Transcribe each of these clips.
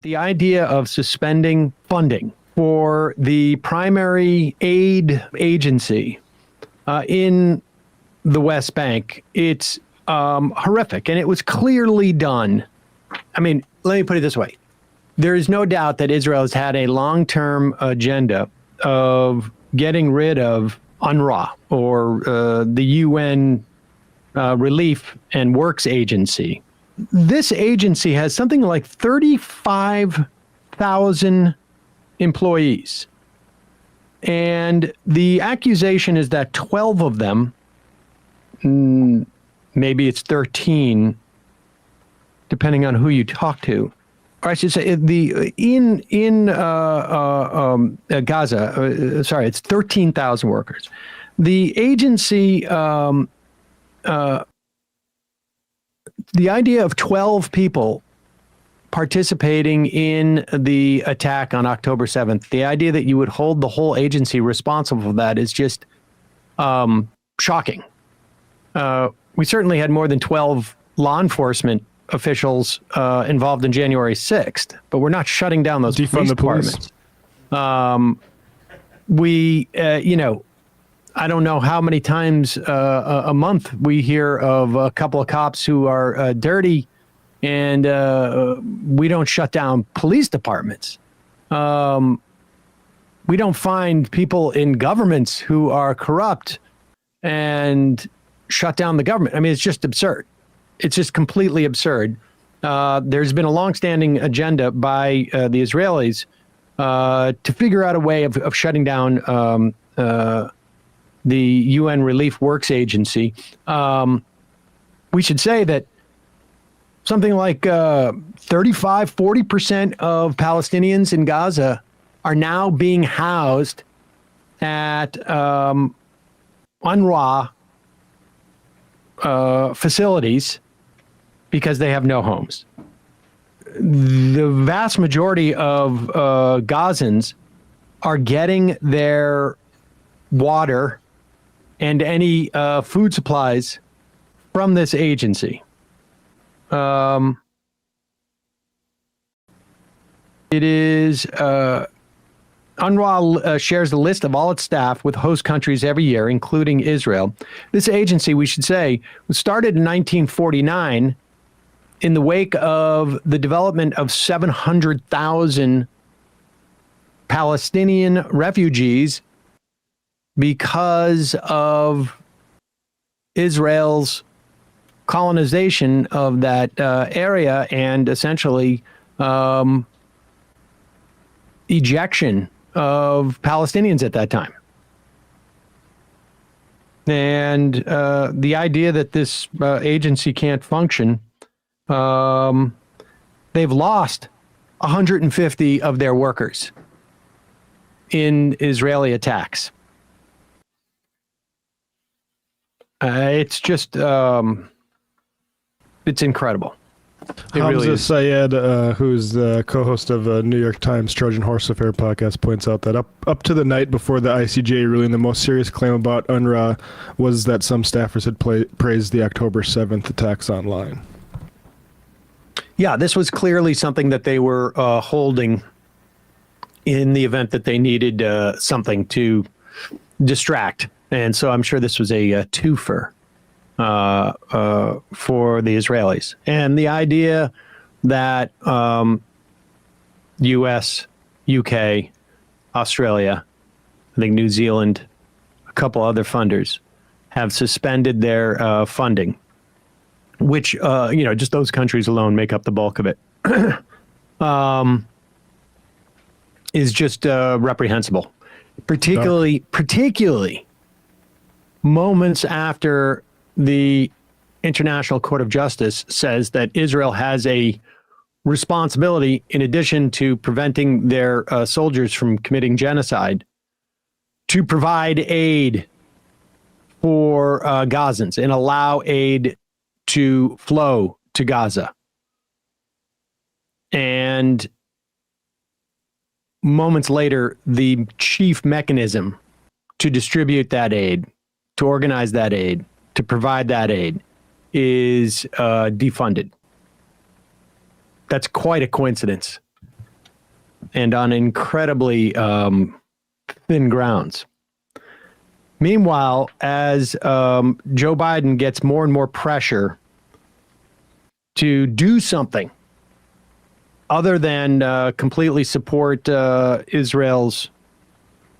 The idea of suspending funding for the primary aid agency in the West Bank, it's horrific. And it was clearly done. I mean, let me put it this way. There is no doubt that Israel has had a long-term agenda of getting rid of UNRWA, or the UN Relief and Works Agency. This agency has something like 35,000 employees. And the accusation is that 12 of them, maybe it's 13, depending on who you talk to, or I should say, in Gaza, sorry, it's 13,000 workers. The agency, the idea of 12 people participating in the attack on October 7th, the idea that you would hold the whole agency responsible for that is just shocking. We certainly had more than 12 law enforcement officials involved in January 6th, but we're not shutting down those police departments. I don't know how many times a month we hear of a couple of cops who are dirty, and we don't shut down police departments. We don't find people in governments who are corrupt and shut down the government. I mean, it's just absurd. It's just completely absurd. There's been a longstanding agenda by the Israelis to figure out a way of shutting down the UN Relief Works Agency. We should say that something like 35-40% of Palestinians in Gaza are now being housed at UNRWA facilities because they have no homes. The vast majority of Gazans are getting their water and any food supplies from this agency. It is UNRWA shares the list of all its staff with host countries every year, including Israel. This agency, we should say, was started in 1949 in the wake of the development of 700,000 Palestinian refugees because of Israel's colonization of that area and essentially ejection of Palestinians at that time. And the idea that this agency can't function, they've lost 150 of their workers in Israeli attacks. It's just, it's incredible. It Hamza really is. Syed, who's the co-host of New York Times Trojan Horse Affair podcast, points out that up to the night before the ICJ ruling, the most serious claim about UNRWA was that some staffers had praised the October 7th attacks online. Yeah, this was clearly something that they were holding in the event that they needed something to distract. And so I'm sure this was a twofer for the Israelis. And the idea that U.S., U.K., Australia, I think New Zealand, a couple other funders have suspended their funding, which, just those countries alone make up the bulk of it, is just reprehensible, particularly moments after the International Court of Justice says that Israel has a responsibility, in addition to preventing their soldiers from committing genocide, to provide aid for Gazans and allow aid to flow to Gaza. And moments later, the chief mechanism to distribute that aid, to organize that aid, to provide that aid is defunded. That's quite a coincidence. and on incredibly thin grounds. Meanwhile, as Joe Biden gets more and more pressure to do something other than completely support Israel's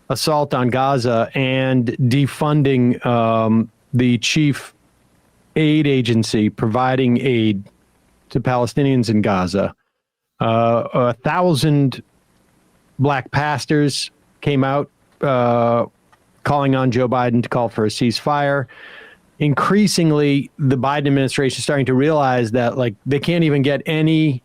assault on Gaza and defunding the chief aid agency providing aid to Palestinians in Gaza, 1,000 black pastors came out calling on Joe Biden to call for a ceasefire. Increasingly, the Biden administration is starting to realize that like they can't even get any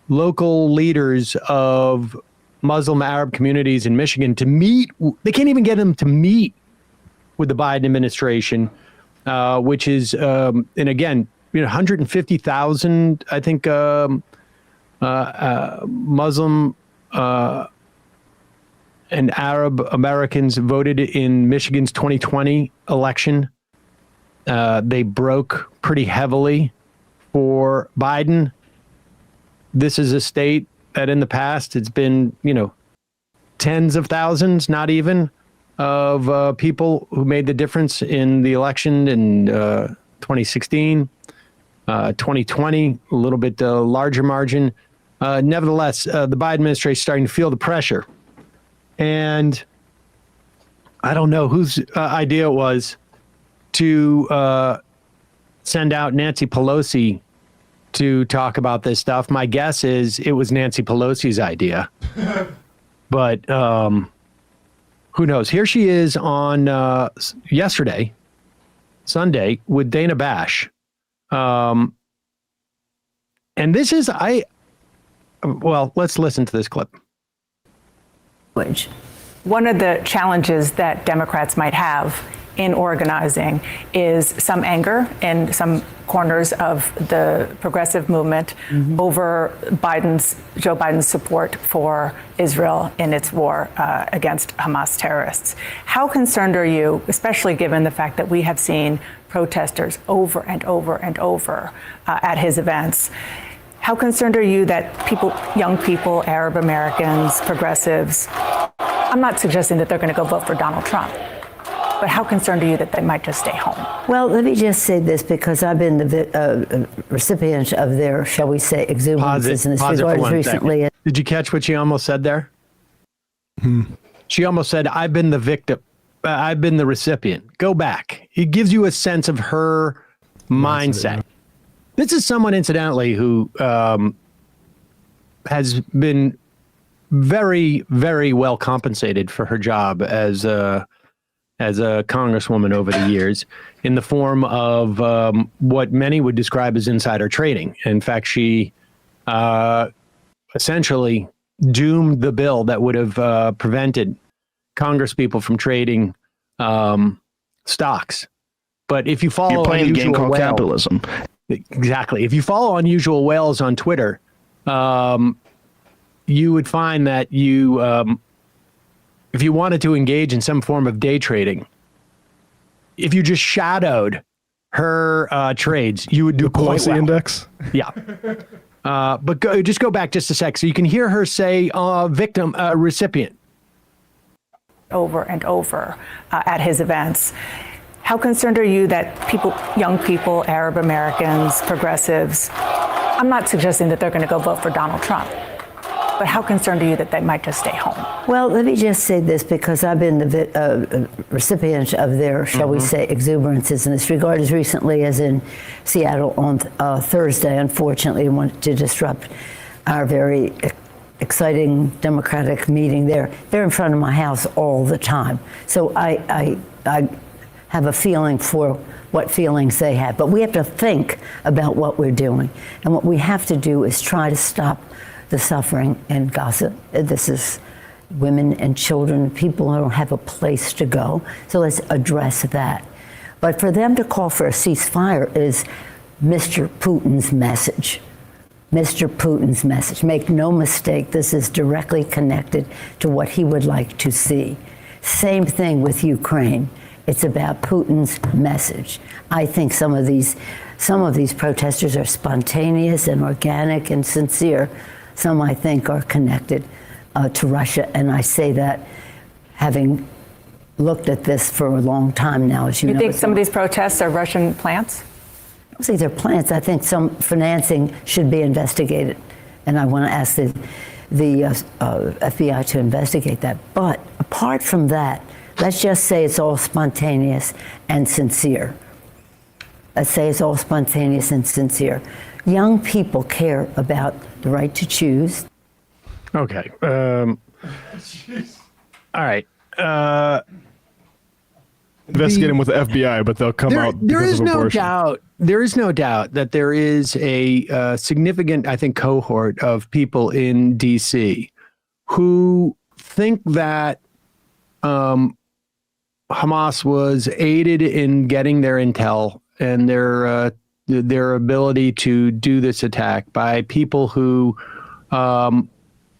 local leaders of Muslim Arab communities in Michigan to meet. They can't even get them to meet with the Biden administration, which is, and again, 150,000, I think, Muslim and Arab Americans voted in Michigan's 2020 election. They broke pretty heavily for Biden. This is a state that in the past it's been, tens of thousands, not even, of people who made the difference in the election in 2016, 2020, a little bit larger margin. Nevertheless, the Biden administration is starting to feel the pressure. And I don't know whose idea it was to send out Nancy Pelosi to talk about this stuff. My guess is it was Nancy Pelosi's idea. But who knows? Here she is on yesterday, Sunday, with Dana Bash. And this is, let's listen to this clip. One of the challenges that Democrats might have in organizing is some anger in some corners of the progressive movement over Joe Biden's support for Israel in its war against Hamas terrorists. How concerned are you, especially given the fact that we have seen protesters over and over and over at his events? How concerned are you that young people, Arab Americans, progressives, I'm not suggesting that they're going to go vote for Donald Trump, but how concerned are you that they might just stay home? Well, let me just say this, because I've been the recipient of their, shall we say, exuberances in this regard recently. Did you catch what she almost said there? She almost said, I've been the victim. I've been the recipient. Go back. It gives you a sense of her mindset. This is someone, incidentally, who has been very, very well compensated for her job as a congresswoman over the years, in the form of what many would describe as insider trading. In fact, she essentially doomed the bill that would have prevented congresspeople from trading stocks. But if you follow, you're playing a game called capitalism. Exactly. If you follow Unusual Whales on Twitter, you would find that if you wanted to engage in some form of day trading, if you just shadowed her trades, you would do quite Pelosi well. Index. Yeah. But just go back just a sec. So you can hear her say victim, recipient. Over and over at his events. How concerned are you that young people, Arab Americans, progressives, I'm not suggesting that they're going to go vote for Donald Trump, but how concerned are you that they might just stay home? Well, let me just say this, because I've been the recipient of their, shall we say, exuberances in this regard as recently as in Seattle on Thursday, unfortunately, wanted to disrupt our very exciting Democratic meeting there. They're in front of my house all the time. So I have a feeling for what feelings they have. But we have to think about what we're doing. And what we have to do is try to stop the suffering in Gaza. This is women and children, people who don't have a place to go. So let's address that. But for them to call for a ceasefire is Mr. Putin's message. Mr. Putin's message. Make no mistake, this is directly connected to what he would like to see. Same thing with Ukraine. It's about Putin's message. I think some of these protesters are spontaneous and organic and sincere. some I think are connected to Russia. And I say that having looked at this for a long time now, as you know. You think some of these protests are Russian plants? I don't think they're plants. I think some financing should be investigated. And I want to ask the FBI to investigate that. But apart from that, let's just say it's all spontaneous and sincere. Let's say it's all spontaneous and sincere. Young people care about the right to choose. Okay. All right. Investigate them with the FBI, but they'll come out because of abortion. There is no doubt that there is a significant, I think, cohort of people in D.C. who think that Hamas was aided in getting their intel and their ability to do this attack by people who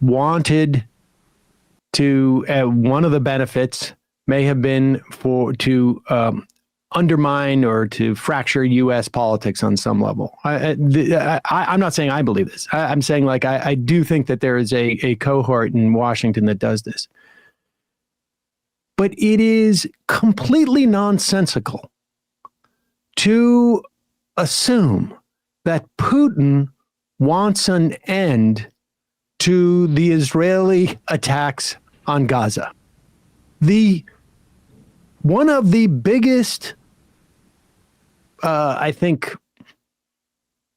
wanted to. One of the benefits may have been to undermine or to fracture U.S. politics on some level. I'm not saying I believe this. I'm saying, like, I do think that there is a cohort in Washington that does this. But it is completely nonsensical to assume that Putin wants an end to the Israeli attacks on Gaza. One of the biggest, I think,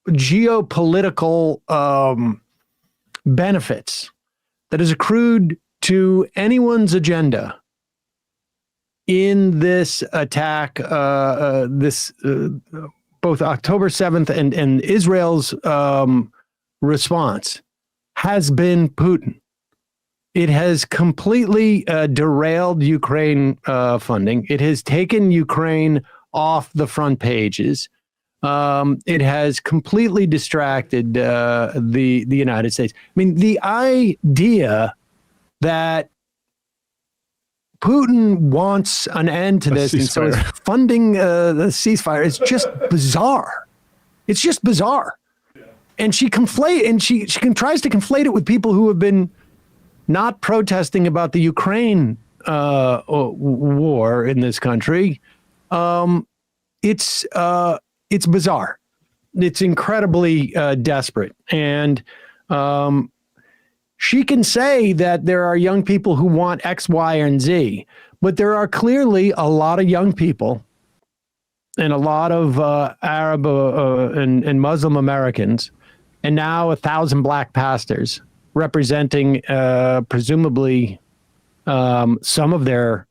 geopolitical benefits that has accrued to anyone's agenda in this attack, both October 7th and Israel's response, has been Putin. It has completely derailed Ukraine funding. It has taken Ukraine off the front pages. It has completely distracted the United States. I mean, the idea that Putin wants an end to this and so is funding the ceasefire is just bizarre. It's just bizarre. And she tries to conflate it with people who have been not protesting about the Ukraine war in this country. It's bizarre. It's incredibly desperate. And she can say that there are young people who want X, Y, and Z, but there are clearly a lot of young people and a lot of Arab and Muslim Americans, and now 1,000 black pastors representing presumably some of their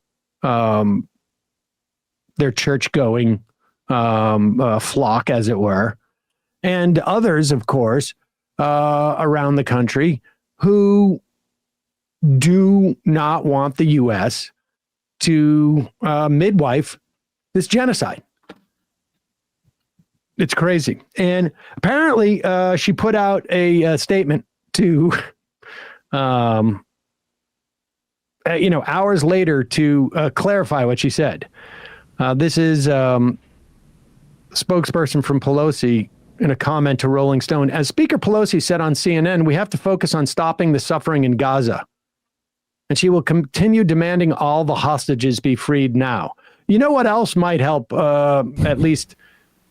church-going flock, as it were, and others, of course, around the country who do not want the U.S. to midwife this genocide. It's crazy. And apparently she put out a statement to, hours later to clarify what she said. This is spokesperson from Pelosi in a comment to Rolling Stone. As Speaker Pelosi said on CNN, we have to focus on stopping the suffering in Gaza. And she will continue demanding all the hostages be freed now. You know what else might help at least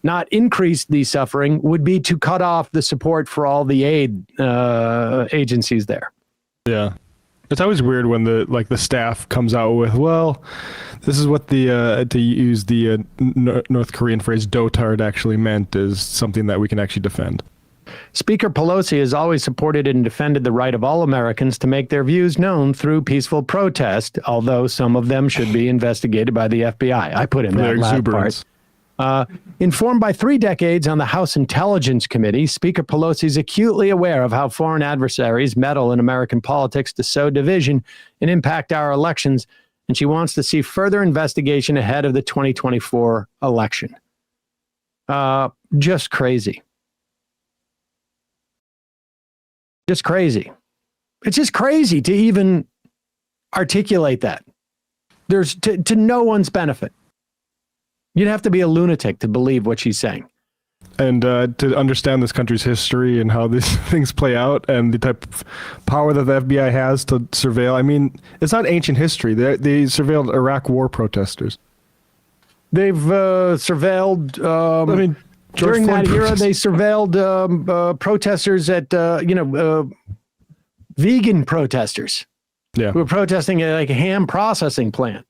not increase the suffering would be to cut off the support for all the aid agencies there. Yeah. It's always weird when the staff comes out with, well, this is what to use the North Korean phrase dotard actually meant, is something that we can actually defend. Speaker Pelosi has always supported and defended the right of all Americans to make their views known through peaceful protest, although some of them should be investigated by the FBI. I put in that last part. Informed by 3 decades on the House Intelligence Committee, Speaker Pelosi is acutely aware of how foreign adversaries meddle in American politics to sow division and impact our elections, and she wants to see further investigation ahead of the 2024 election. Just crazy. Just crazy. It's just crazy to even articulate that. There's to no one's benefit. You'd have to be a lunatic to believe what she's saying. And to understand this country's history and how these things play out and the type of power that the FBI has to surveil. I mean, it's not ancient history. They surveilled Iraq war protesters. They've surveilled. I mean, George during Floyd that era, protest- they surveilled protesters at vegan protesters Yeah. who were protesting at like a ham processing plant.